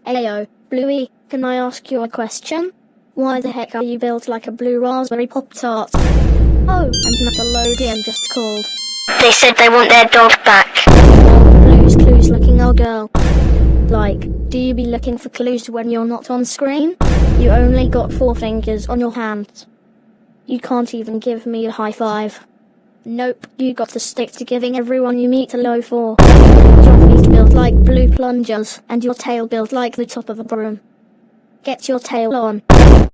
Ayo, Bluey, can I ask you a question? Why the heck are you built like a blue raspberry Pop-Tart? Oh, and Nickelodeon just called. They said they want their dog back. Blue's Clues looking old girl. Like, do you be looking for clues when you're not on screen? You only got 4 fingers on your hands. You can't even give me a high five. Nope, you got to stick to giving everyone you meet a low 4. Your feet built like blue plungers, and your tail built like the top of a broom. Get your tail on.